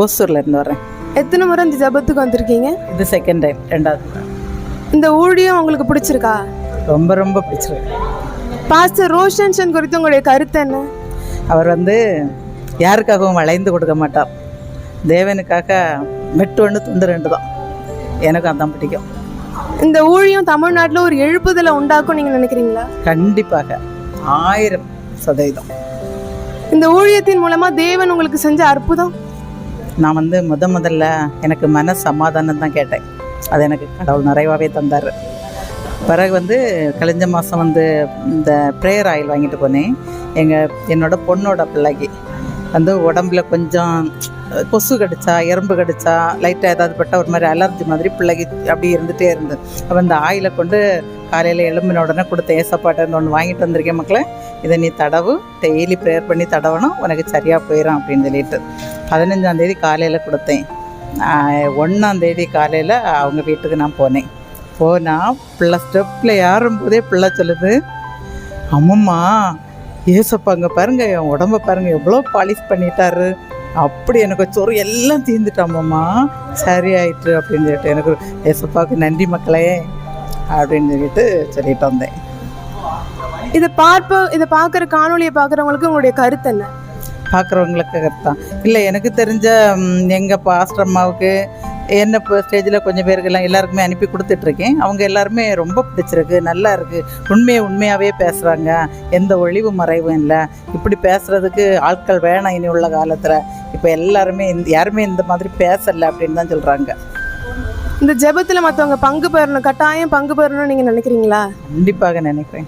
ஓசூர்லேருந்து வரேன். எத்தனை முறை இந்த ஜெபத்துக்கு வந்திருக்கீங்க? இது செகண்ட் டைம், ரெண்டாவது. இந்த ஊழியம் உங்களுக்கு பிடிச்சிருக்கா? ரொம்ப ரொம்ப பிடிச்சிருக்கு. பாஸ்டர் ரோஷன் குறித்து உங்களுடைய கருத்து என்ன? அவர் யாருக்காகவும் வளைந்து கொடுக்க மாட்டார். தேவனுக்காக மெட்டு ஒன்று துண்டு ரெண்டு தான். எனக்கு அதான் பிடிக்கும். இந்த ஊழியம் தமிழ்நாட்டில் ஒரு எழுப்புதலை உண்டாக்கும் நீங்கள் நினைக்கிறீங்களா? கண்டிப்பாக 1000%. இந்த ஊழியத்தின் மூலமாக தேவன் உங்களுக்கு செஞ்ச அற்புதம்? நான் முதல்ல எனக்கு மன சமாதானம் தான் கேட்டேன். அது எனக்கு கடவுள் நிறைவாகவே தந்தார். பிறகு கழிஞ்ச மாதம் இந்த ப்ரேயர் ஆயில் வாங்கிட்டு போனேன். என்னோட பொண்ணோட பிள்ளைக்கு உடம்புல கொஞ்சம் கொசு கடிச்சா, எறும்பு கடிச்சா, லைட்டாக ஏதாவது பட்டால் ஒரு மாதிரி அலர்ஜி மாதிரி பிள்ளைக்கு அப்படி இருந்துகிட்டே இருந்தது. அப்போ இந்த ஆயிலை கொண்டு காலையில் எலும்பின உடனே கொடுத்த ஏசப்பாட்டன்னு ஒன்று வாங்கிட்டு வந்திருக்கேன். மக்களே, இதை நீ தடவு, டெய்லி ப்ரேயர் பண்ணி தடவணும், உனக்கு சரியாக போயிடும் அப்படின்னு சொல்லிட்டு 15ஆம் தேதி காலையில் கொடுத்தேன். 1ஆம் தேதி காலையில் அவங்க வீட்டுக்கு நான் போனால் பிள்ளை ஸ்டெப்பில் ஏறும்போதே பிள்ளை சொல்லுது, அம்மம்மா ஏசப்பா அங்கே பாருங்கள், என் உடம்பை பாருங்கள் எவ்வளோ பாலிஷ் பண்ணிட்டாரு, அப்படி எனக்கு சொரு எல்லாம் தீர்ந்துட்டாமம்மா, சரி ஆயிட்டு அப்படின்னு சொல்லிட்டு எனக்கு ஏசப்பாவுக்கு நன்றி மக்களே அப்படின்னு சொல்லிட்டு வந்தேன். இதை பார்க்குற காணொலியை பார்க்குறவங்களுக்கு உங்களுடைய கருத்து என்ன? பார்க்குறவங்களுக்கு கருத்தான் இல்லை, எனக்கு தெரிஞ்ச எங்கள் பாஸ்டர் அம்மாவுக்கு என்ன இப்போ ஸ்டேஜில் கொஞ்சம் பேருக்கெல்லாம் எல்லாருக்குமே அனுப்பி கொடுத்துட்ருக்கேன். அவங்க எல்லாருமே ரொம்ப பிடிச்சிருக்கு, நல்லா இருக்குது, உண்மையாகவே பேசுகிறாங்க, எந்த ஒளிவு மறைவும் இல்லை. இப்படி பேசுகிறதுக்கு ஆட்கள் வேணாம் இனி உள்ள காலத்தில். இப்போ யாருமே இந்த மாதிரி பேசலை அப்படின்னு தான் சொல்கிறாங்க. இந்த ஜெபத்தில் மற்றவங்க கட்டாயம் பங்கு பெறணும்னு நீங்கள் நினைக்கிறீங்களா? கண்டிப்பாக நினைக்கிறேன்.